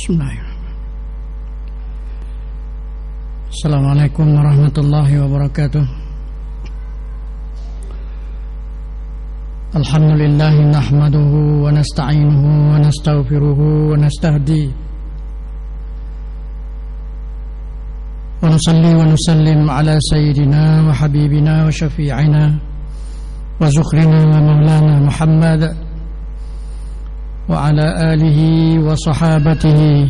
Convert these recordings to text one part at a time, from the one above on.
Bismillahirrahmanirrahim. Assalamualaikum warahmatullahi wabarakatuh. Alhamdulillah nahmaduhu wa nasta'inuhu wa nastaghfiruhu wa nastahdi wa nusalli wa nusallim ala sayyidina wa habibina wa syafi'ina wa zukhrina wa maulana Muhammad wa ala alihi wa sahabatihi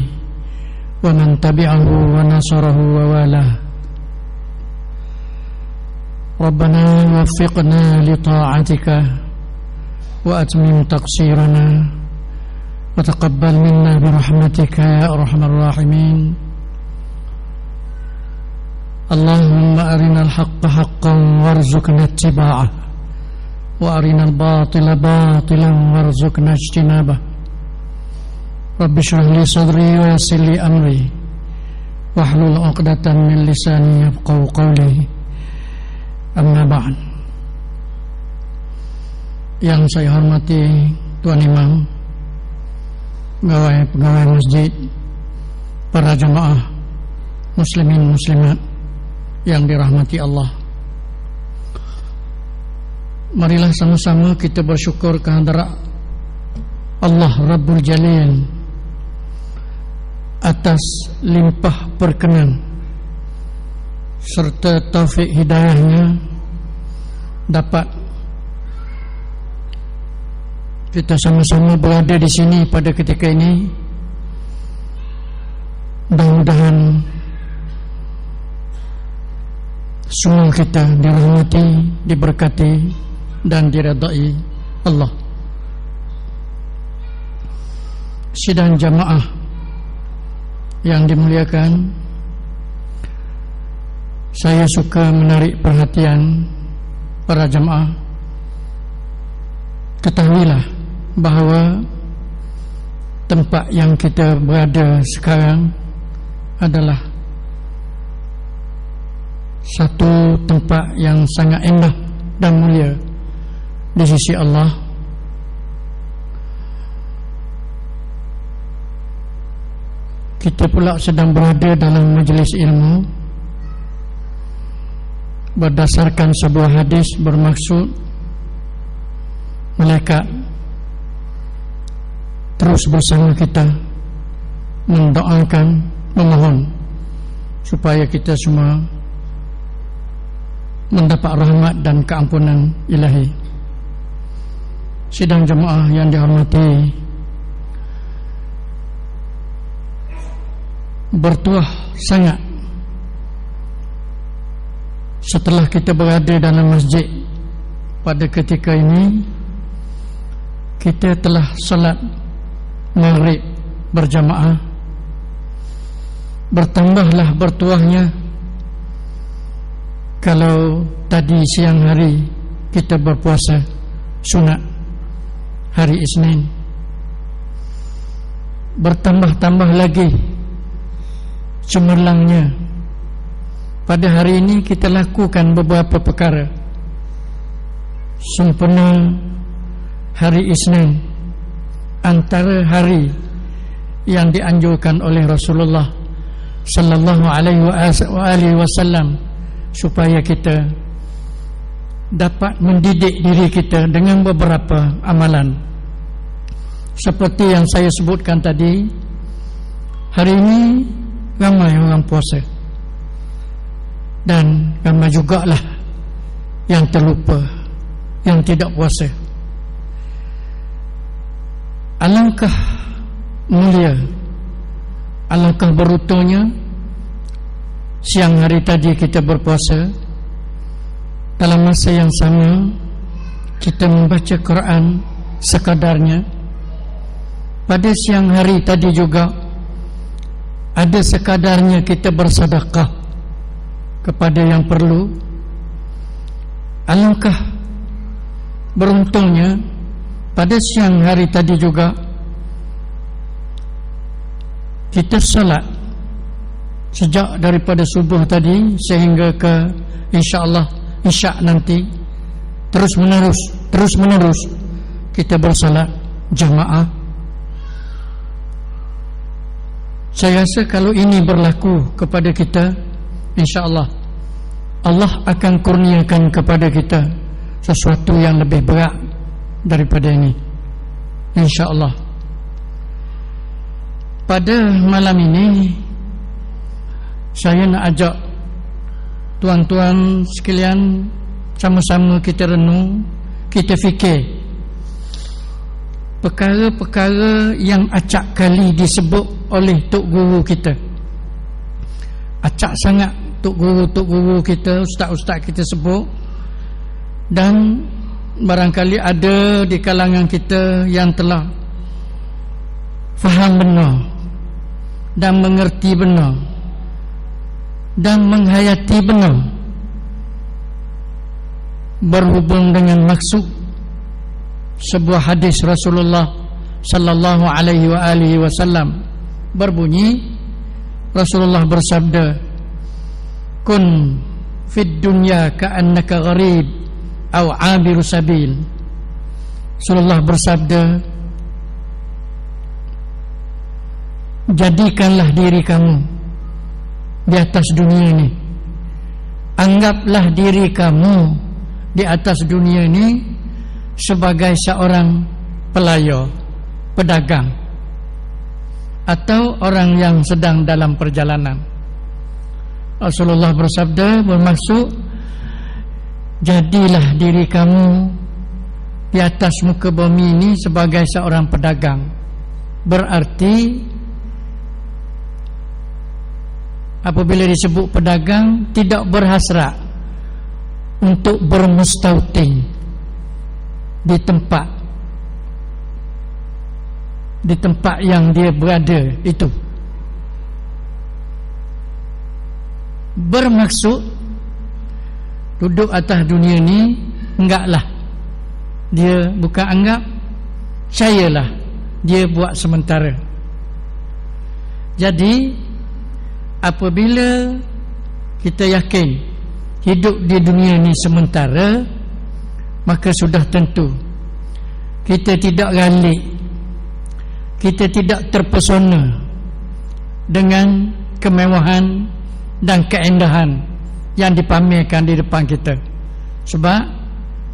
wa man tabi'ahu wa nasarahu wa walah. Rabbana waffiqna li ta'atika wa atmim taqsirana wa taqabbal minna bi rahmatika ya arhamar rahimin. Allahumma arinal haqqa haqqan warzuqna ittiba'ah wa arinal batila batilan warzuqna ijtinabah. Rabbi shrah li sadri wa yassir li amri wahlul 'uqdatam min lisani yafqahu qawli. Amma ba'd. Yang saya hormati Tuan Imam, pegawai masjid, para jemaah muslimin muslimat yang dirahmati Allah. Marilah sama-sama kita bersyukur kehadrat Allah Rabbul Jalil atas limpah perkenan serta taufik hidayahnya dapat kita sama-sama berada di sini pada ketika ini. Mudah-mudahan semua kita dirahmati, diberkati dan diridai Allah. Sidang jamaah yang dimuliakan, saya suka menarik perhatian para jamaah. Ketahuilah bahawa tempat yang kita berada sekarang adalah satu tempat yang sangat indah dan mulia di sisi Allah. Kita pula sedang berada dalam majlis ilmu berdasarkan sebuah hadis bermaksud malaikat terus bersama kita mendoakan, memohon supaya kita semua mendapat rahmat dan keampunan ilahi. Sidang jemaah yang dihormati, bertuah sangat setelah kita berada dalam masjid pada ketika ini, kita telah salat maghrib berjamaah. Bertambahlah bertuahnya kalau tadi siang hari kita berpuasa sunat hari Isnin. Bertambah-tambah lagi cemerlangnya pada hari ini kita lakukan beberapa perkara. Sempena hari Isnin, antara hari yang dianjurkan oleh Rasulullah sallallahu alaihi wasallam supaya kita dapat mendidik diri kita dengan beberapa amalan. Seperti yang saya sebutkan tadi, hari ini ramai orang puasa dan ramai jugalah yang terlupa, yang tidak puasa. Alangkah mulia, alangkah beruntungnya siang hari tadi kita berpuasa. Dalam masa yang sama kita membaca Quran sekadarnya. Pada siang hari tadi juga ada sekadarnya kita bersedekah kepada yang perlu. Alangkah beruntungnya pada siang hari tadi juga kita salat sejak daripada subuh tadi sehingga ke insya-Allah isyak nanti, terus menerus kita bersalat jamaah. Saya rasa kalau ini berlaku kepada kita, insya-Allah Allah akan kurniakan kepada kita sesuatu yang lebih berat daripada ini, insya-Allah. Pada malam ini saya nak ajak tuan-tuan sekalian sama-sama kita renung, kita fikir perkara-perkara yang acak kali disebut oleh tok guru kita. Acak sangat tok guru kita, ustaz-ustaz kita sebut. Dan barangkali ada di kalangan kita yang telah faham benar dan mengerti benar dan menghayati benar berhubung dengan maksud sebuah hadis Rasulullah sallallahu alaihi wa alihi wasallam. Berbunyi, Rasulullah bersabda, kun fid dunya ka'annaka gharib aw abiru sabil. Rasulullah bersabda, jadikanlah diri kamu di atas dunia ini, anggaplah diri kamu di atas dunia ini sebagai seorang pelayar, pedagang, atau orang yang sedang dalam perjalanan. Rasulullah bersabda, bermaksud jadilah diri kamu di atas muka bumi ini sebagai seorang pedagang. Berarti apabila disebut pedagang, tidak berhasrat untuk bermustautin di tempat yang dia berada itu. Bermaksud duduk atas dunia ni, enggaklah dia bukan anggap, sayalah dia buat sementara. Jadi apabila kita yakin hidup di dunia ni sementara, maka sudah tentu kita tidak galik, kita tidak terpesona dengan kemewahan dan keindahan yang dipamerkan di depan kita. Sebab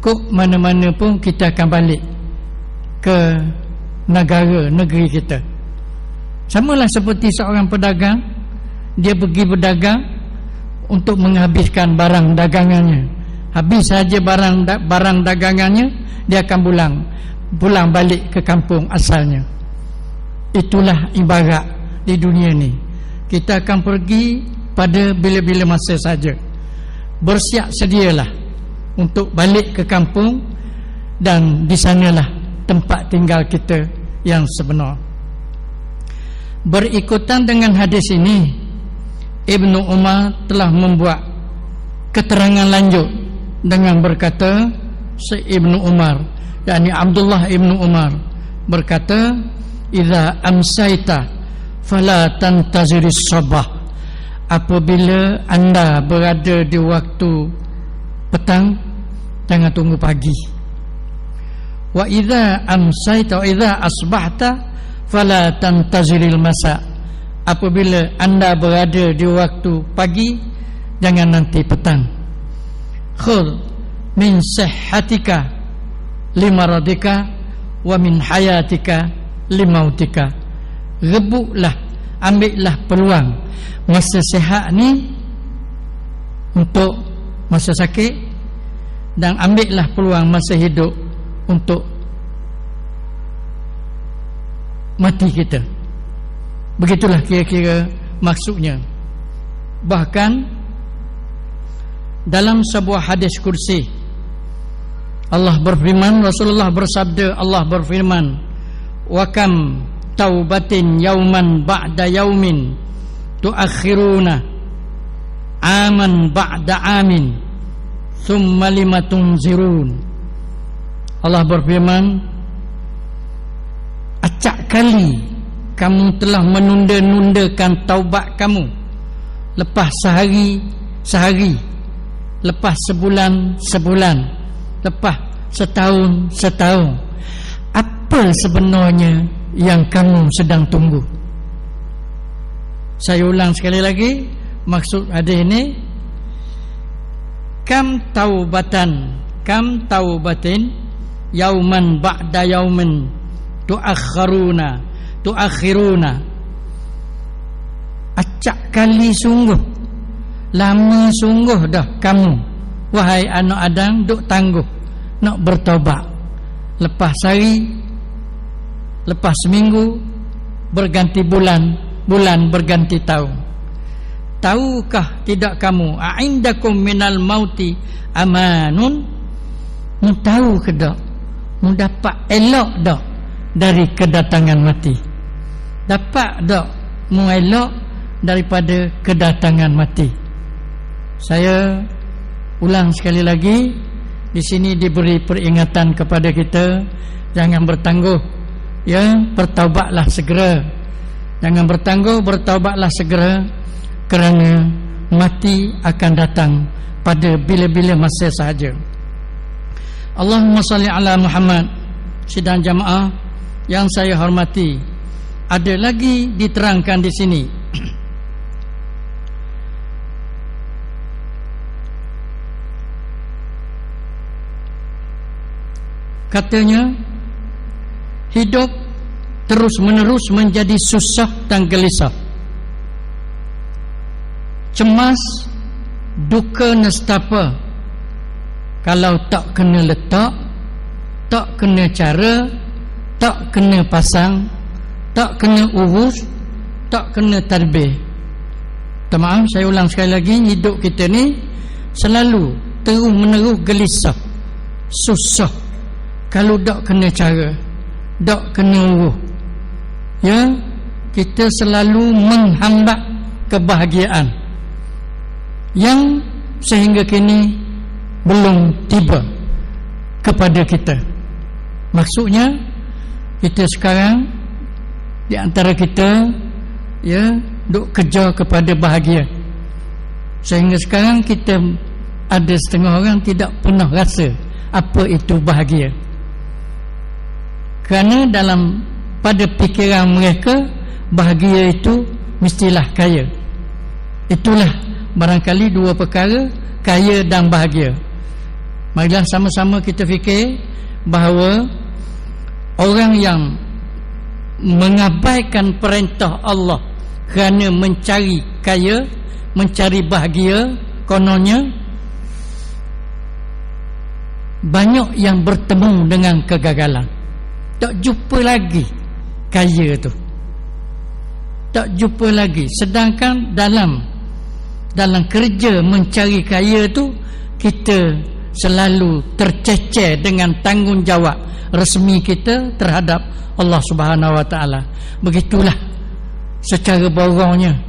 kok mana-mana pun kita akan balik ke negeri kita. Samalah seperti seorang pedagang, dia pergi berdagang untuk menghabiskan barang dagangannya. Habis saja barang dagangannya, dia akan pulang balik ke kampung asalnya. Itulah ibarat di dunia ni. Kita akan pergi pada bila-bila masa saja. Bersiap sedialah untuk balik ke kampung, dan di sanalah tempat tinggal kita yang sebenar. Berikutan dengan hadis ini, Ibnu Umar telah membuat keterangan lanjut dengan berkata, Ibnu Umar, yakni Abdullah Ibnu Umar berkata, idza amsaita fala tantaziris sabah. Apabila anda berada di waktu petang, jangan tunggu pagi. Wa idza amsaita wa idza asbahta fala tantaziril masa. Apabila anda berada di waktu pagi, jangan nanti petang. Khudh min sihhatika limaradika wa min hayatika limautika. Rebutlah, ambillah peluang masa sihat ni untuk masa sakit, dan ambillah peluang masa hidup untuk mati kita. Begitulah kira-kira maksudnya. Bahkan dalam sebuah hadis kursi, Allah berfirman, Rasulullah bersabda, Allah berfirman, wa kam taubatin yauman ba'da yaumin tuakhiruna aman ba'da amin thumma lima tunzirun. Allah berfirman, acak kali kamu telah menunda-nundakan taubat kamu, lepas sehari, lepas sebulan, lepas setahun. Apa sebenarnya yang kamu sedang tunggu? Saya ulang sekali lagi, maksud hadis ini, kam taubatin yauman ba'da yaumin tuakhiruna. Acak kali sungguh, lama sungguh dah kamu wahai anak Adam duk tangguh nak bertaubat. Lepas hari, lepas seminggu, berganti bulan, bulan berganti tahun. Tahukah tidak kamu a'indakum minal mauti amanun? Mu tahu ke tak? Mu dapat elok tak dari kedatangan mati? Dapat tak mu elok daripada kedatangan mati? Saya ulang sekali lagi, di sini diberi peringatan kepada kita, jangan bertangguh, ya, bertaubatlah segera. Jangan bertangguh, bertaubatlah segera, kerana mati akan datang pada bila-bila masa sahaja. Allahumma salli ala Muhammad. Sidang jamaah yang saya hormati, ada lagi diterangkan di sini. Katanya, hidup terus-menerus menjadi susah dan gelisah, cemas, duka nestapa kalau tak kena letak, tak kena cara, tak kena pasang, tak kena urus, tak kena tadbir. Maaf, saya ulang sekali lagi, hidup kita ni selalu terus-menerus gelisah, susah kalau tak kena cara, tak kena urus. Ya, kita selalu menghambat kebahagiaan yang sehingga kini belum tiba kepada kita. Maksudnya, kita sekarang di antara kita, ya, duk kejar kepada bahagia, sehingga sekarang kita ada setengah orang tidak pernah rasa apa itu bahagia. Kerana pada fikiran mereka, bahagia itu mestilah kaya. Itulah barangkali dua perkara, kaya dan bahagia. Marilah sama-sama kita fikir bahawa orang yang mengabaikan perintah Allah kerana mencari kaya, mencari bahagia, kononnya banyak yang bertemu dengan kegagalan. Tak jumpa lagi kaya tu, tak jumpa lagi. Sedangkan dalam kerja mencari kaya tu, kita selalu tercecer dengan tanggungjawab resmi kita terhadap Allah Subhanahu Wa Taala. Begitulah secara borongnya,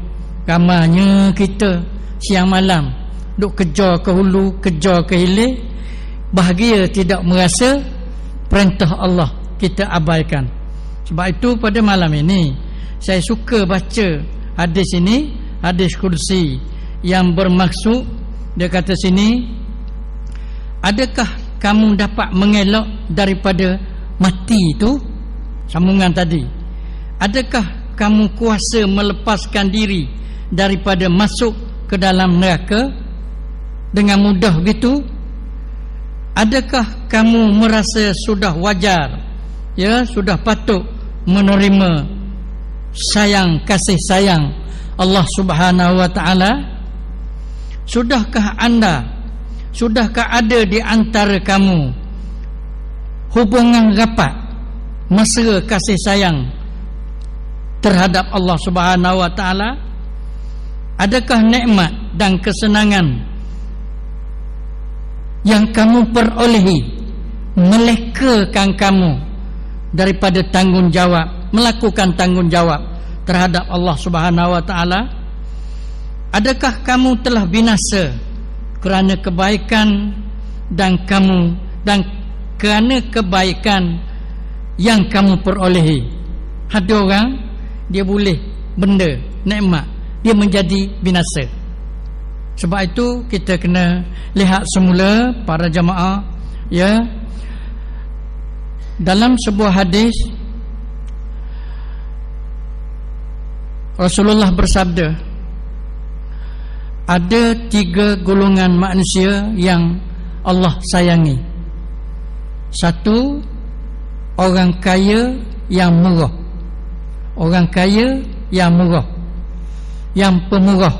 ramanya kita siang malam duk kejar ke hulu, kejar ke hilir, bahagia tidak merasa, perintah Allah kita abaikan. Sebab itu pada malam ini saya suka baca hadis ini, hadis kursi yang bermaksud, dia kata sini, adakah kamu dapat mengelak daripada mati itu? Sambungan tadi, adakah kamu kuasa melepaskan diri daripada masuk ke dalam neraka dengan mudah begitu? Adakah kamu merasa sudah wajar, ya, sudah patut menerima kasih sayang Allah Subhanahu Wa Taala? Sudahkah ada di antara kamu hubungan rapat, mesra kasih sayang terhadap Allah Subhanahu Wa Taala? Adakah nikmat dan kesenangan yang kamu perolehi melekakan kamu daripada tanggungjawab, melakukan tanggungjawab terhadap Allah Subhanahu Wa Taala? Adakah kamu telah binasa kerana kebaikan dan kerana kebaikan yang kamu perolehi? Ada orang dia boleh benda nikmat, dia menjadi binasa. Sebab itu kita kena lihat semula para jamaah, ya, dalam sebuah hadis Rasulullah bersabda, ada 3 golongan manusia yang Allah sayangi. 1, orang kaya yang murah. Orang kaya yang murah, yang pemurah.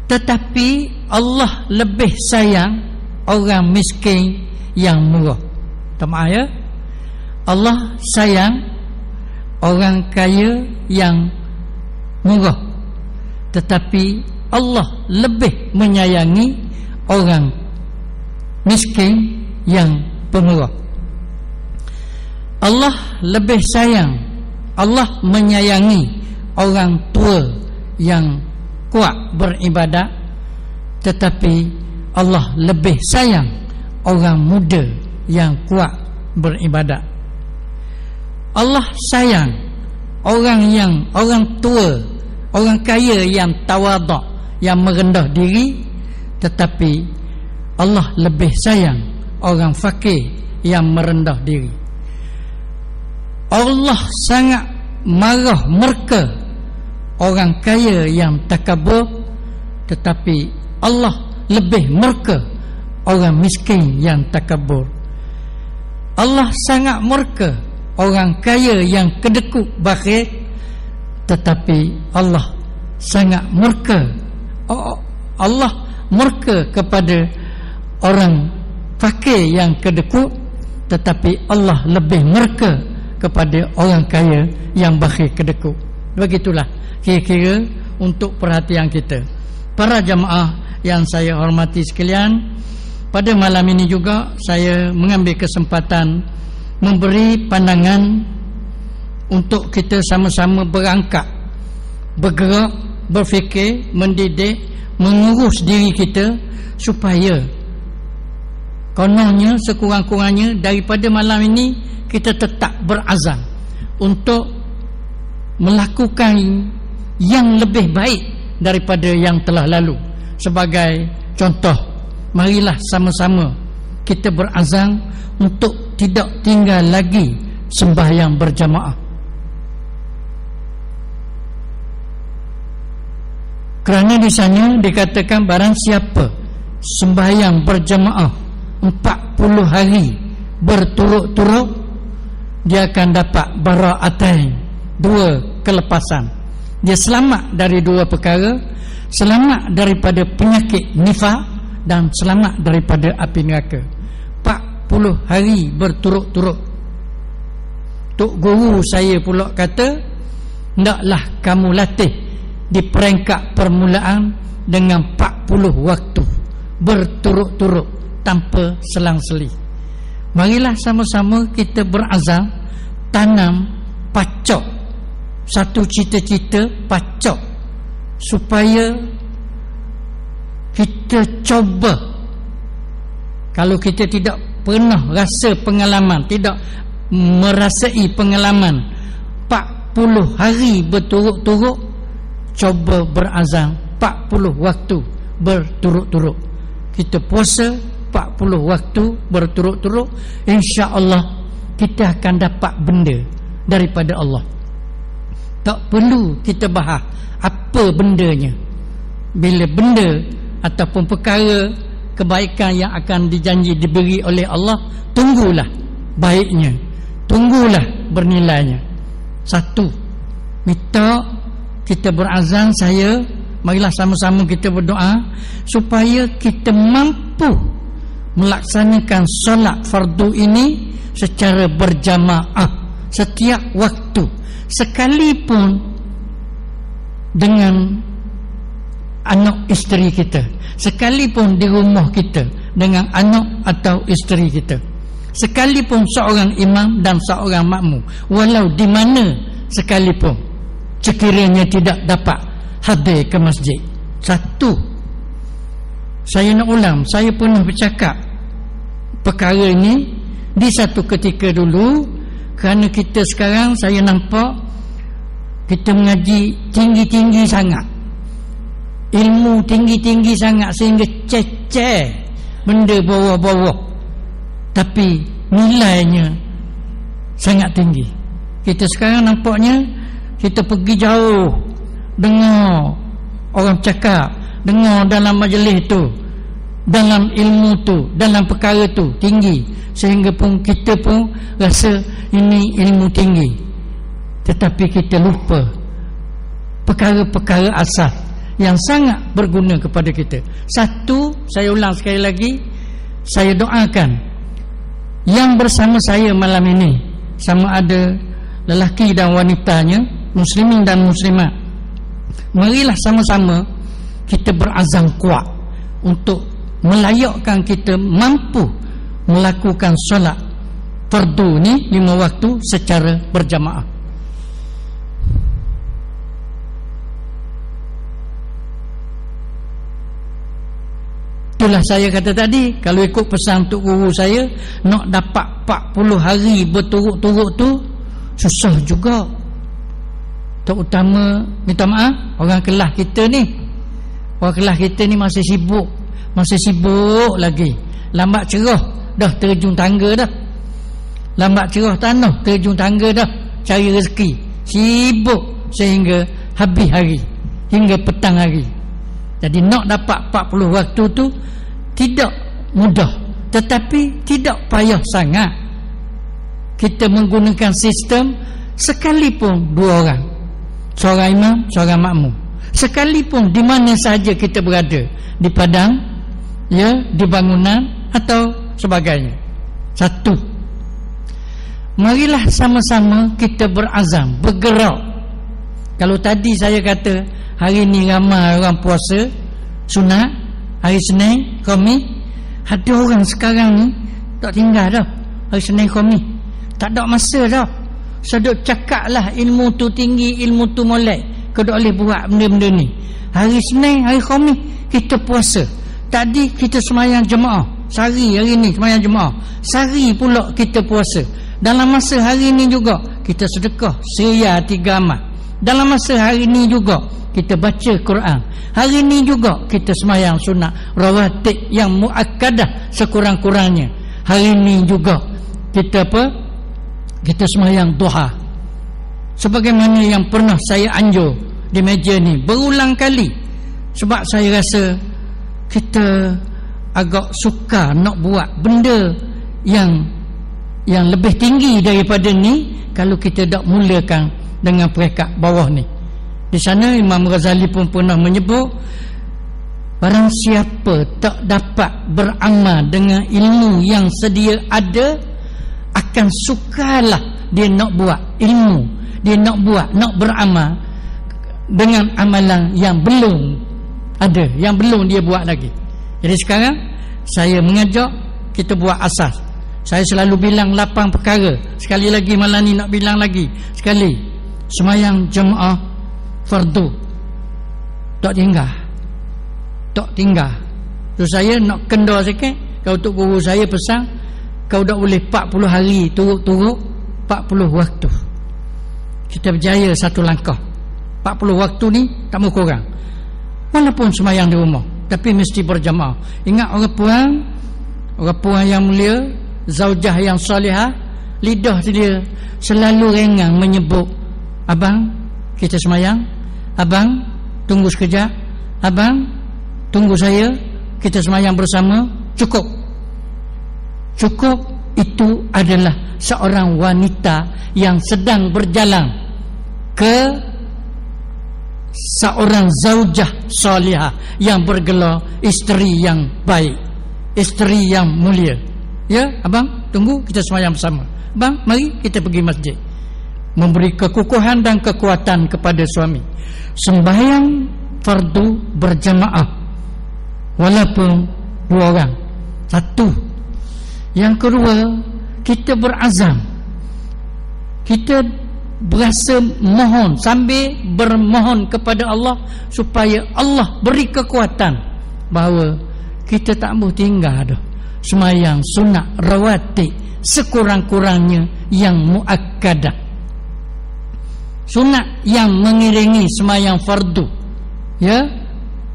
Tetapi Allah lebih sayang orang miskin yang murah. Maaf ya, Allah sayang orang kaya yang murah, tetapi Allah lebih menyayangi orang miskin yang pemurah. Allah lebih sayang, Allah menyayangi orang tua yang kuat beribadat, tetapi Allah lebih sayang orang muda yang kuat beribadat. Allah sayang orang tua, orang kaya yang tawaduk, yang merendah diri, tetapi Allah lebih sayang orang fakir yang merendah diri. Allah sangat marah murka orang kaya yang takabur, tetapi Allah lebih murka orang miskin yang takabur. Allah sangat murka orang kaya yang kedekut bakhil, tetapi Allah sangat murka, Allah murka kepada orang fakir yang kedekut, tetapi Allah lebih murka kepada orang kaya yang bakhil kedekut. Begitulah kira-kira untuk perhatian kita. Para jamaah yang saya hormati sekalian, pada malam ini juga saya mengambil kesempatan memberi pandangan untuk kita sama-sama berangkat, bergerak, berfikir, mendidik, mengurus diri kita supaya kononnya sekurang-kurangnya daripada malam ini kita tetap berazam untuk melakukan yang lebih baik daripada yang telah lalu. Sebagai contoh, marilah sama-sama kita berazam untuk tidak tinggal lagi sembahyang berjamaah. Kerana di sana dikatakan barang siapa sembahyang berjamaah 40 hari berturut-turut, dia akan dapat bara'atain, 2 kelepasan. Dia selamat dari 2 perkara, selamat daripada penyakit nifaq dan selamat daripada api neraka. 40 hari berturut-turut. Tok guru saya pula kata, hendaklah kamu latih di peringkat permulaan dengan 40 waktu berturut-turut tanpa selang-seli. Marilah sama-sama kita berazam tanam pacok, satu cita-cita pacok, supaya kita cuba. Kalau kita tidak pernah rasa pengalaman, tidak merasai pengalaman 40 hari berturut-turut, cuba berazam 40 waktu berturut-turut. Kita puasa 40 waktu berturut-turut, insya-Allah kita akan dapat benda daripada Allah. Tak perlu kita bahas apa bendanya. Bila benda ataupun perkara kebaikan yang akan dijanji diberi oleh Allah, tunggulah baiknya, tunggulah bernilainya. 1, minta kita berazam, marilah sama-sama kita berdoa supaya kita mampu melaksanakan solat fardu ini secara berjamaah setiap waktu, sekalipun dengan anak isteri kita, sekalipun di rumah kita dengan anak atau isteri kita, sekalipun seorang imam dan seorang makmum, walau di mana sekalipun, sekiranya tidak dapat hadir ke masjid. 1, saya nak ulang, saya pernah bercakap perkara ini di satu ketika dulu, kerana kita sekarang saya nampak kita mengaji tinggi-tinggi sangat, ilmu tinggi-tinggi sangat, sehingga ceceh benda bawah-bawah, tapi nilainya sangat tinggi. Kita sekarang nampaknya kita pergi jauh, dengar orang cakap, dengar dalam majlis tu, dalam ilmu tu, dalam perkara tu tinggi, sehingga pun kita pun rasa ini ilmu tinggi, tetapi kita lupa perkara-perkara asas yang sangat berguna kepada kita. Satu, saya ulang sekali lagi, saya doakan yang bersama saya malam ini, sama ada lelaki dan wanitanya, muslimin dan muslimat, marilah sama-sama kita berazam kuat untuk melayakkan kita mampu melakukan solat fardu ni 5 waktu secara berjamaah. Itulah saya kata tadi, kalau ikut pesan Tok Guru saya, nak dapat 40 hari berturut-turut tu susah juga. Terutama, minta maaf, orang kelas kita ni, orang kelas kita ni masih sibuk lagi. Lambat cerah dah terjun tangga dah, lambat cerah tanah terjun tangga dah, cari rezeki, sibuk sehingga habis hari, hingga petang hari. Jadi nak dapat 40 waktu tu tidak mudah, tetapi tidak payah sangat. Kita menggunakan sistem sekalipun 2 orang, seorang imam, seorang makmum, sekalipun di mana saja kita berada, di padang, ya, di bangunan atau sebagainya. Satu, marilah sama-sama kita berazam, bergerak. Kalau tadi saya kata hari ni ramai orang puasa sunat, hari Senin, Khamis, ada orang sekarang ni tak tinggal dah hari Senin, Khamis, tak ada masa dah. Seduk cakap lah ilmu tu tinggi, ilmu tu molek, kau tak boleh buat benda-benda ni. Hari Senin, hari Khamis kita puasa. Tadi kita semayang jemaah sehari, hari ni semayang jemaah sehari pula kita puasa. Dalam masa hari ni juga kita sedekah seria 3 amat. Dalam masa hari ni juga kita baca Quran. Hari ni juga kita semayang sunat rawatib yang muakkadah sekurang-kurangnya. Hari ni juga kita kita semayang duha. Sebagaimana yang pernah saya anjur di meja ni berulang kali, sebab saya rasa kita agak suka nak buat benda yang lebih tinggi daripada ni kalau kita tak mulakan dengan peringkat bawah ni. Di sana Imam Ghazali pun pernah menyebut, barang siapa tak dapat beramal dengan ilmu yang sedia ada, akan sukalah dia nak buat ilmu, dia nak beramal dengan amalan yang belum ada, yang belum dia buat lagi. Jadi sekarang saya mengajak kita buat asas. Saya selalu bilang 8 perkara. Sekali lagi malam ni nak bilang lagi sekali. Semayang jemaah fardu tak tinggal. Terus saya nak kendor sikit. Kalau Tok Guru saya pesan, kau tak boleh 40 hari turut-turut 40 waktu. Kita berjaya satu langkah. 40 waktu ni tak mau kurang, walaupun semayang di rumah, tapi mesti berjamaah. Ingat orang puan yang mulia, zaujah yang salihah, lidah dia selalu ringan menyebut, abang kita semayang, abang tunggu sekejap, abang tunggu saya, kita semayang bersama. Cukup itu adalah seorang wanita yang sedang berjalan ke seorang zaujah salihah yang bergelar isteri yang baik, isteri yang mulia. Ya abang, tunggu kita semayang bersama. Abang, mari kita pergi masjid. Memberi kekukuhan dan kekuatan kepada suami. Sembahyang fardu berjamaah walaupun 2 orang. Satu. Yang kedua, kita berazam, kita berasa mohon, sambil bermohon kepada Allah supaya Allah beri kekuatan bahawa kita tak boleh tinggal dah semayang sunat rawatib sekurang-kurangnya yang muakkadah, sunat yang mengiringi semayang fardu, ya,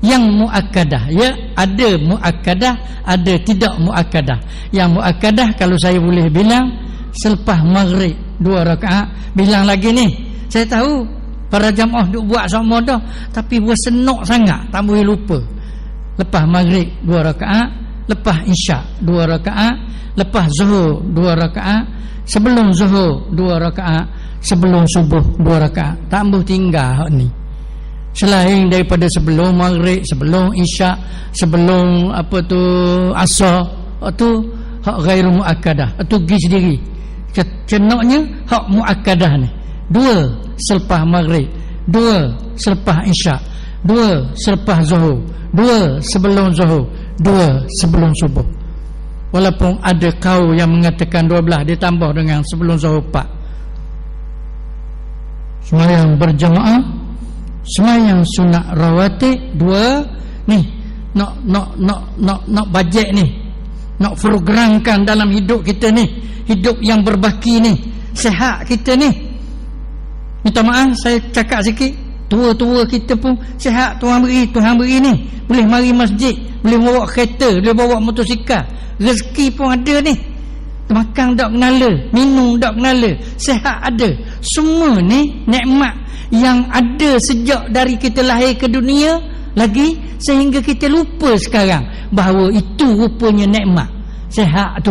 yang muakkadah, ya, ada muakkadah, ada tidak muakkadah. Yang muakkadah kalau saya boleh bilang selepas maghrib 2 rakaat, bilang lagi ni, saya tahu para jamaah duk buat sama dah, tapi bersenok sangat tak boleh lupa. Lepas maghrib 2 rakaat, lepas isyak 2 rakaat, lepas zuhur 2 rakaat, sebelum zuhur 2 rakaat, sebelum subuh 2 rakaat. Tak boleh tinggal hak ni. Selain daripada sebelum maghrib, sebelum isyak, sebelum asar, tu hak ghairu muakkadah, tu pergi sendiri. Cenoknya hak muakkadah ni 2 selepas maghrib, 2 selepas isyak, 2 selepas zuhur, 2 sebelum zuhur, 2 sebelum subuh. Walaupun ada kaum yang mengatakan 12 ditambah dengan sebelum zuhur 4. Sembahyang berjamaah, sembahyang sunat rawatib 2 ni nak bajet ni, nak programkan dalam hidup kita ni, hidup yang berbaki ni, sihat kita ni. Minta maaf saya cakap sikit, tua-tua kita pun sihat Tuhan beri ni, boleh mari masjid, boleh bawa kereta, boleh bawa motosikal, rezeki pun ada ni. Makan tak kenala, minum tak kenala, sihat ada. Semua ni nikmat yang ada sejak dari kita lahir ke dunia lagi, sehingga kita lupa sekarang bahawa itu rupanya nikmat. Sihat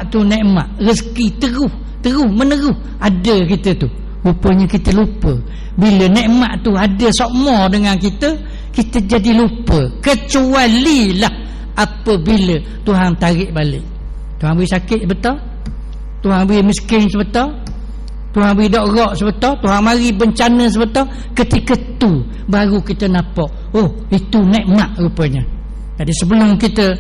tu nikmat, rezeki terus menerus ada kita tu. Rupanya kita lupa. Bila nikmat tu ada sokmo dengan kita, kita jadi lupa. Kecualilah apabila Tuhan tarik balik. Tuhan beri sakit betul, Tuhan beri miskin sebetul, Tuhan beri darat sebetul, Tuhan mari bencana sebetul. Ketika tu baru kita nampak, oh itu nikmat rupanya. Jadi sebelum kita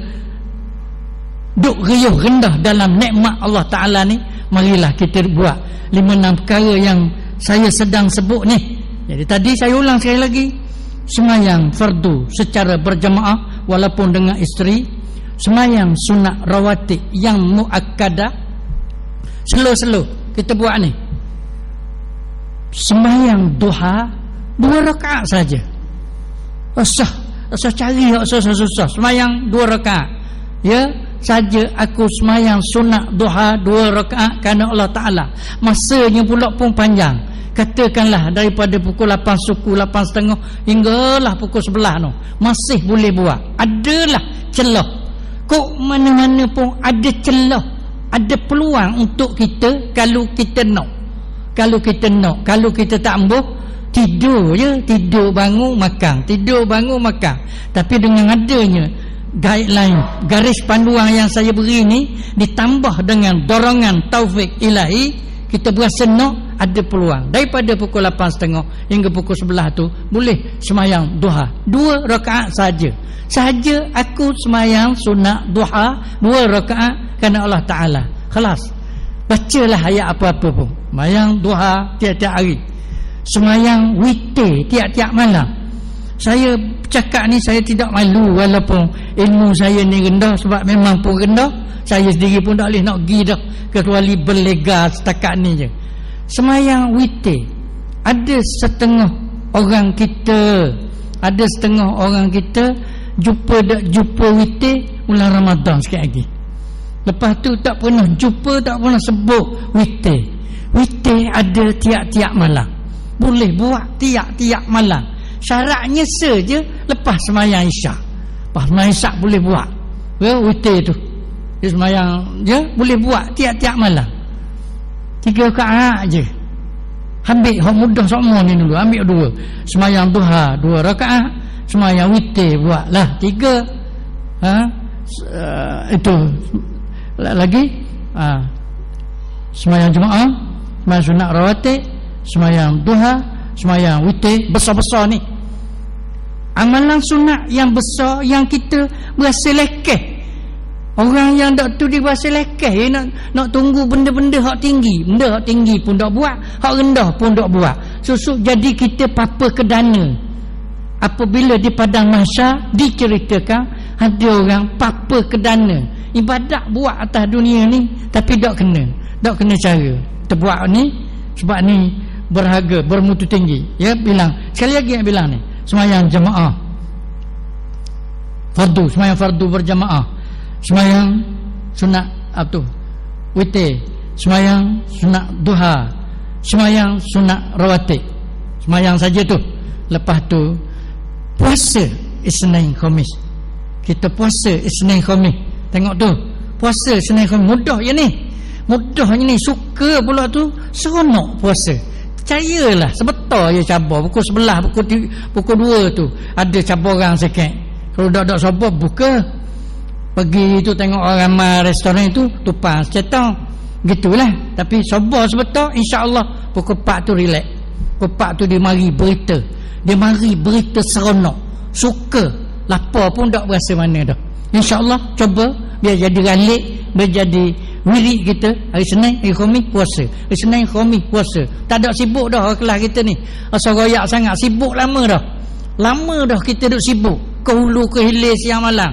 duk riuh rendah dalam nikmat Allah Ta'ala ni, marilah kita buat 5-6 perkara yang saya sedang sebut ni. Jadi tadi saya ulang sekali lagi, sembahyang fardu secara berjamaah walaupun dengan isteri, sembahyang sunat rawatib yang muakkadah, slow kita buat ni. Sembahyang duha 2 rakaat saja. Usah cari yang susah-susah. Sembahyang 2 rakaat. Ya, saja aku sembahyang sunat duha 2 rakaat kerana Allah Ta'ala. Masanya pula pun panjang. Katakanlah daripada pukul 8 suku 8.30 hinggalah pukul 11 no. Masih boleh buat. Adalah celah. Kok mana-mana pun ada celah, ada peluang untuk kita kalau kita nak. Kalau kita tak ambuh, tidur je, tidur bangun makan, tidur bangun makan. Tapi dengan adanya guideline, garis panduan yang saya beri ni, ditambah dengan dorongan taufik ilahi, kita berasa nak ada peluang. Daripada pukul 8.30 hingga pukul 11 tu boleh sembahyang duha 2 rakaat saja. Sahaja aku sembahyang sunat duha 2 rakaat kerana Allah Ta'ala. Khalas. Bacalah ayat apa-apa pun. Sembahyang duha tiap-tiap hari, sembahyang witir tiap-tiap malam. Saya cakap ni saya tidak malu, walaupun ilmu saya ni rendah, sebab memang pun rendah. Saya sendiri pun tak boleh nak pergi dah, kecuali berlega setakat ni je. Sembahyang witir, ada setengah orang kita jumpa witir bulan Ramadan sikit lagi. Lepas tu tak pernah jumpa, tak pernah sebut witir. Witir ada tiap-tiap malam, boleh buat tiap-tiap malam. Syaratnya saja lepas sembahyang isyak. Lepas sembahyang isyak boleh buat witir tu. Dia sembahyang je boleh buat tiap-tiap malam 3 rakaat je. Ambil hak mudah semua ni dulu, ambil 2. Sembahyang duha 2 rakaat, sembahyang witir buatlah 3. Itu lagi sembahyang jemaah, sembahyang sunat rawatib, sembahyang duha, sembahyang witir. Besar-besar ni amalan sunat yang besar, yang kita berasa lekeh. Orang yang tak tu dia berasa lekeh, nak tunggu benda-benda hak tinggi. Benda hak tinggi pun tak buat, hak rendah pun tak buat. Susuk jadi kita papa kedana. Apabila di padang mahsyar diceritakan ada orang papa kedana, ibadat buat atas dunia ni tapi tak kena cara. Terbuat ni sebab ni berharga, bermutu tinggi. Ya, bilang sekali lagi, yang bilang ni sembahyang jemaah fardu, sembahyang fardu berjemaah, sembahyang sunat witir, sembahyang sunat duha, sembahyang sunat rawatib. Semayang saja tu. Lepas tu puasa Isnin Khamis. Kita puasa Isnin Khamis. Tengok tu, puasa Isnin Khamis mudah je ni. Mudahnya ni, suka pula tu, seronok puasa. Percayalah, sebetul je cabar pukul 11, pukul 2 tu ada cabaran sikit. Kalau tak sabar buka. Pergi tu tengok orang ramai restoran tu tupas cetak. Gitulah. Tapi sabar sebetul, insya-Allah pukul 4 tu relax. Pukul 4 tu dia mari berita. Dia mari berita seronok. Suka. Lapar pun tak berasa mana dah. InsyaAllah coba biar jadi ralik, biar jadi wirid kita. Hari Senin, hari Khamis puasa. Hari Senin, Khamis puasa. Tak ada sibuk dah kelas kita ni. Asal royak sangat, sibuk lama dah. Lama dah kita duk sibuk. Ke hulu ke hilir siang malam.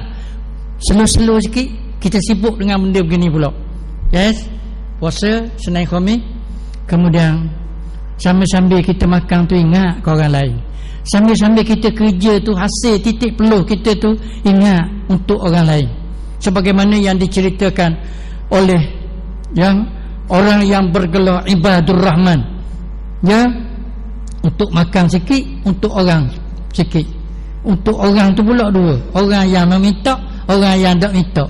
Slow-slow sikit kita sibuk dengan benda begini pula. Yes. Puasa Senin, Khamis. Kemudian sambil-sambil kita makan tu ingat ke orang lain. Sambil-sambil kita kerja tu, hasil titik peluh kita tu ingat untuk orang lain. Sebagaimana yang diceritakan oleh yang orang yang bergelar ibadur rahman, ya, untuk makan sikit, untuk orang sikit. Untuk orang tu pula dua, orang yang meminta, orang yang tak minta.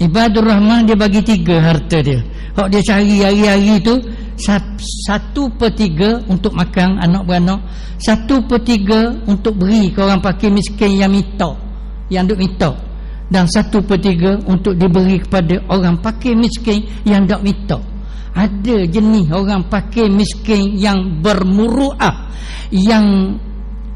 Ibadur rahman dia bagi 3 harta dia. Kalau dia cari hari-hari tu 1/3 untuk makan anak beranak, 1/3 untuk beri ke orang fakir miskin yang minta, yang duk minta, dan 1/3 untuk diberi kepada orang fakir miskin yang tak minta. Ada jenis orang fakir miskin yang bermuruah, yang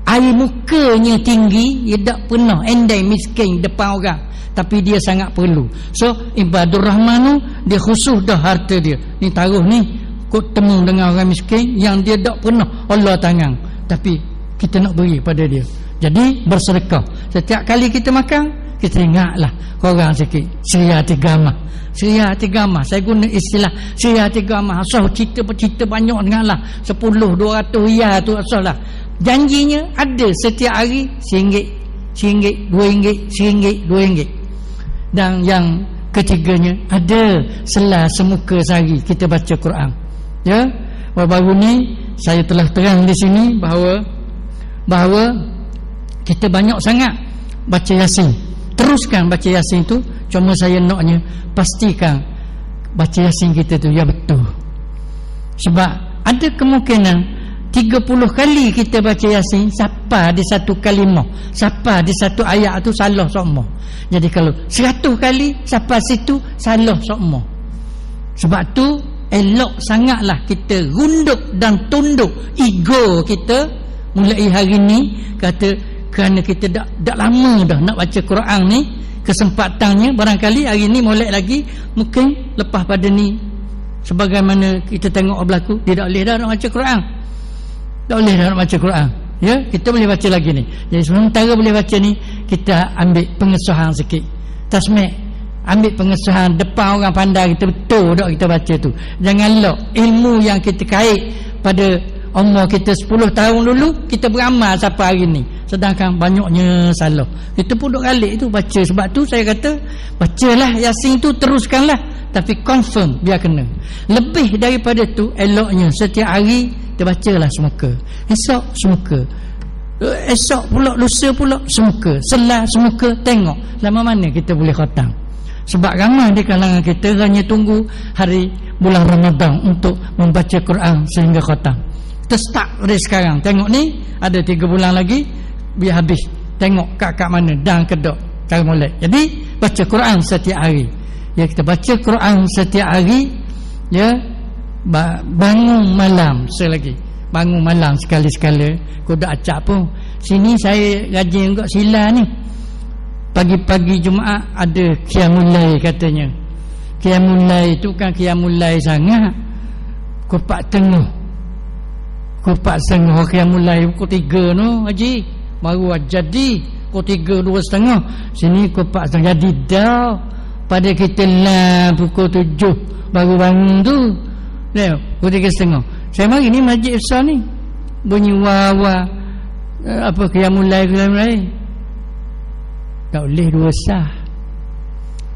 air mukanya tinggi, dia tak pernah endai miskin depan orang, tapi dia sangat perlu. So ibadur rahman tu dia khusus dah harta dia. Ni taruh ni, kau temu dengan orang miskin yang dia tak pernah Allah tangan, tapi kita nak beri pada dia. Jadi bersedekah. Setiap kali kita makan, kita ingatlah korang sikit. Syariah Tigamah. Syariah Tigamah. Saya guna istilah Syariah Tigamah. Asal cerita banyak dengarlah. 10-200 riyal tu asal lah. Janjinya ada setiap hari RM1, RM2, RM2. Dan yang ketiganya ada selah semuka sehari kita baca Quran. Ya, baru ni saya telah terang di sini bahawa kita banyak sangat baca Yasin. Teruskan baca Yasin tu. Cuma saya naknya pastikan baca Yasin kita tu ya betul. Sebab ada kemungkinan 30 kali kita baca Yasin, siapa di satu kalimah, siapa di satu ayat tu salah semua. Jadi kalau 100 kali siapa situ salah semua. Sebab tu elok sangatlah kita runduk dan tunduk ego kita mulai hari ni, kata kerana kita dah lama dah nak baca Quran ni, kesempatannya barangkali hari ni molek lagi, mungkin lepas pada ni sebagaimana kita tengok berlaku, dia tak boleh dah nak baca Quran. Tak boleh dah nak baca Quran. Ya, kita boleh baca lagi ni. Jadi sementara boleh baca ni, kita ambil pengesahan sikit. Tasmik, ambil pengesahan depan orang pandai kita, betul tak kita baca tu. Jangan lok ilmu yang kita kait pada umur kita 10 tahun dulu, kita beramal sampai hari ni, sedangkan banyaknya salah. Kita pun duk galik tu baca. Sebab tu saya kata bacalah Yasin tu, teruskanlah, tapi confirm biar kena. Lebih daripada tu eloknya setiap hari kita bacalah semuka. Esok semuka, esok pula, lusa pula semuka, selah semuka. Tengok lama mana kita boleh khatam. Sebab ramai di kalangan kita hanya tunggu hari bulan Ramadan untuk membaca Quran sehingga khatam. Kita start dari sekarang. Tengok ni ada 3 bulan lagi biar habis. Tengok kat mana dan kedok cara mulai. Jadi baca Quran setiap hari. Ya, kita baca Quran setiap hari. Ya, bangun malam selagi. Bangun malam sekali-sekala. Kau dah acak pun. Sini saya rajin juga sila ni. Pagi-pagi Jumaat ada Qiyamul Lail katanya. Qiyamul Lail tu kan Qiyamul Lail sangat. Pukul 4:30 Qiyamul Lail pukul 3 no haji. Baru jadi pukul 3, 2:30. Sini pukul 4:30 jadi dah. Pada kita lah pukul 7 baru bangun tu. Dah pukul 3:30. Saya mari ni masjid besar ni. Bunyi wah apa Qiyamul Lail. Tak boleh 2 sah.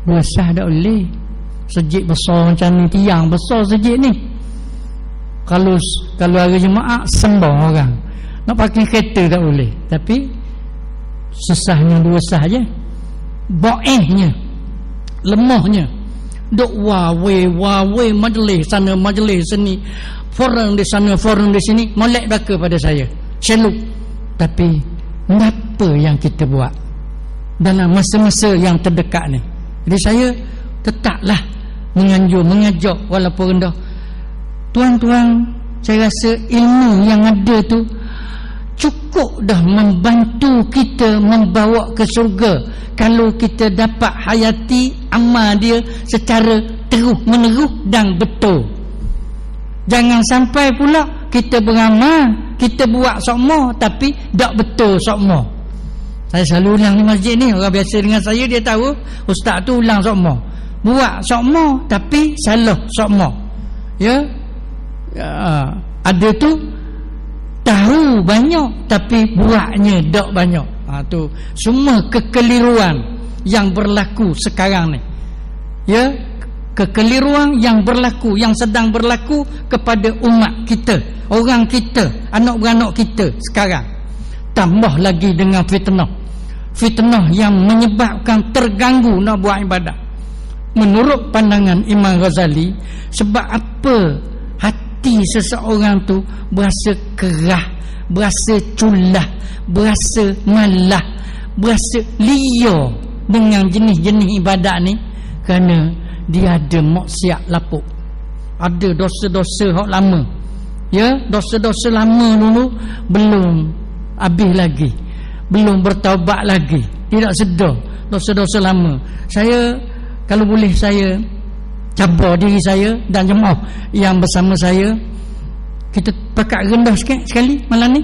2 sah tak boleh. Sejid besar macam ni, tiang besar sejid ni. Kalau hari Jumaat sembang orang. Nak pakai kereta tak boleh. Tapi susahnya dua sah je. Boehnya, lemahnya. Duk wawe majlis sana majlis sini. Forum di sana, forum di sini. Molek belaka pada saya. Seluk. Tapi apa yang kita buat dalam masa-masa yang terdekat ni? Jadi saya tetaplah mengajak walaupun rendah. Tuan-tuan, saya rasa ilmu yang ada tu cukup dah membantu kita membawa ke surga kalau kita dapat hayati amal dia secara terus menerus dan betul. Jangan sampai pula kita beramal, kita buat sokmo tapi tak betul sokmo. Saya selalu ulang di masjid ni, orang biasa dengan saya dia tahu ustaz tu ulang sokmo. Buat sokmo tapi salah sokmo. Ya, ada tu tahu banyak tapi buatnya tak banyak. Tu semua kekeliruan yang berlaku sekarang ni. Ya, kekeliruan yang berlaku, yang sedang berlaku kepada umat kita, orang kita, anak-beranak kita sekarang. Tambah lagi dengan fitnah yang menyebabkan terganggu nak buat ibadat. Menurut pandangan Imam Ghazali, sebab apa hati seseorang tu berasa kerah, berasa culah, berasa malah, berasa liar dengan jenis-jenis ibadat ni? Kerana dia ada maksiat lapuk, ada dosa-dosa hak lama. Ya, dosa-dosa lama dulu belum habis lagi, belum bertaubat lagi, tidak sedar dosa-dosa lama. Saya kalau boleh saya cabar diri saya dan jemaah yang bersama saya, kita pakat rendah sikit sekali malam ni.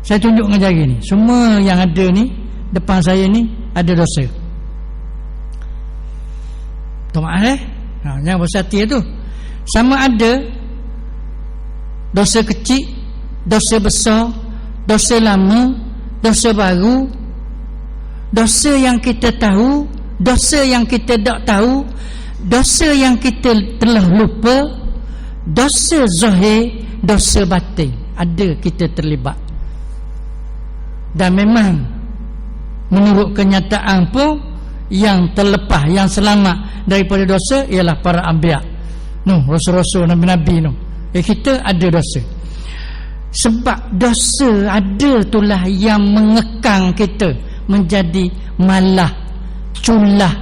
Saya tunjuk dengan jari ni, semua yang ada ni depan saya ni ada dosa. Maaf jangan bersati tu. Sama ada dosa kecil, dosa besar, dosa lama, dosa baru, dosa yang kita tahu, dosa yang kita tak tahu, dosa yang kita telah lupa, dosa zahir, dosa batin. Ada kita terlibat. Dan memang menurut kenyataan pun yang terlepas, yang selamat daripada dosa ialah para anbiya. Rasul-rasul, nabi-nabi kita ada dosa. Sebab dosa ada itulah yang mengekang kita menjadi malah, culah,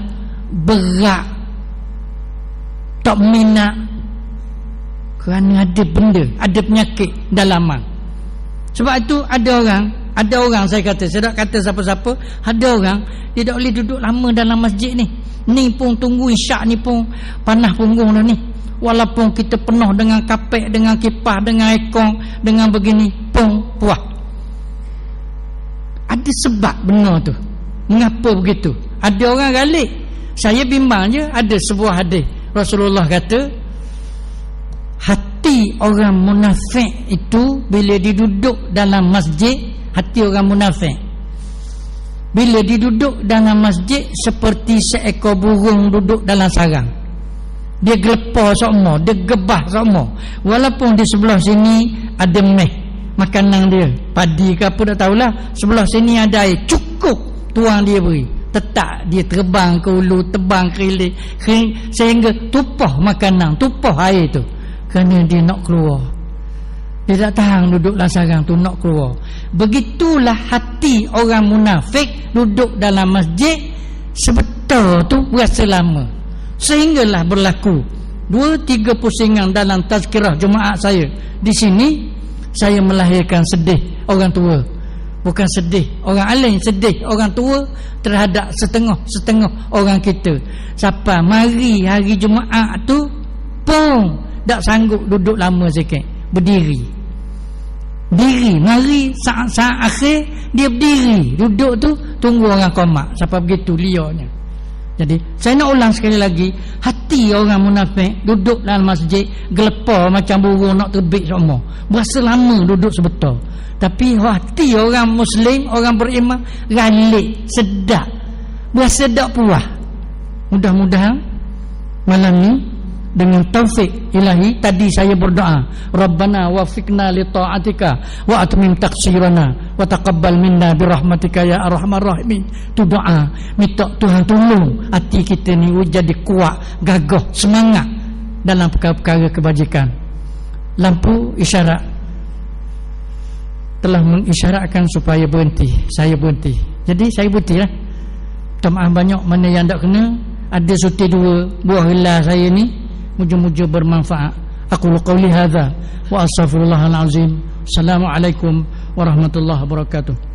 berat, tak minat, kerana ada benda, ada penyakit dalaman. Sebab itu ada orang saya kata, saya tak kata siapa-siapa, ada orang dia tak boleh duduk lama dalam masjid ni. Ni pun tunggu isyak ni pun panah punggung dah ni. Walaupun kita penuh dengan kapek, dengan kipas, dengan ekong, dengan begini pun puas. Ada sebab benar tu. Mengapa begitu? Ada orang galik. Saya bimbang je, ada sebuah hadis Rasulullah kata, hati orang munafik itu bila diduduk dalam masjid, hati orang munafik bila diduduk dalam masjid seperti seekor burung duduk dalam sarang. Dia gelepar sokmo, dia gebah sokmo. Walaupun di sebelah sini ada makanan dia, padi ke apa tak tahulah, sebelah sini ada air, cukup tuang dia beri, tetap dia terbang ke hulu, terbang ke hilir, sehingga tumpah makanan, tumpah air tu, kerana dia nak keluar. Dia tak tahan duduk dalam sarang tu, nak keluar. Begitulah hati orang munafik duduk dalam masjid sebetul tu berasa lama, sehinggalah berlaku 2-3 pusingan dalam tazkirah Jumaat saya. Di sini saya melahirkan sedih orang tua. Bukan sedih orang alim, sedih orang tua terhadap setengah orang kita. Siapa mari hari Jumaat tu pun tak sanggup duduk lama sikit, berdiri. Mari saat-saat akhir dia berdiri, duduk tu tunggu orang qomat. Siapa begitu liarnya. Jadi saya nak ulang sekali lagi, hati orang munafik duduk dalam masjid gelepar macam burung nak terbit semua, berasa lama duduk sebetul. Tapi hati orang Muslim, orang beriman galik, sedap, berasa tak puas. Mudah-mudahan malam ni dengan taufik ilahi. Tadi saya berdoa, Rabbana wafiqna li ta'atika wa atmim taqsirana wa taqabbal minna birahmatika ya arhamar rahimin. Tu doa, minta Tuhan tolong hati kita ni jadi kuat, gagah, semangat dalam perkara-perkara kebajikan. Lampu isyarat telah mengisyaratkan supaya berhenti. Saya berhenti, jadi saya berhenti lah. Minta maaf banyak mana yang tak kena. Ada suti 2 buah hilah saya ni, muja-muja bermanfaat. Aku qauli hadza wa astaghfirullahal azim. Assalamualaikum warahmatullahi wabarakatuh.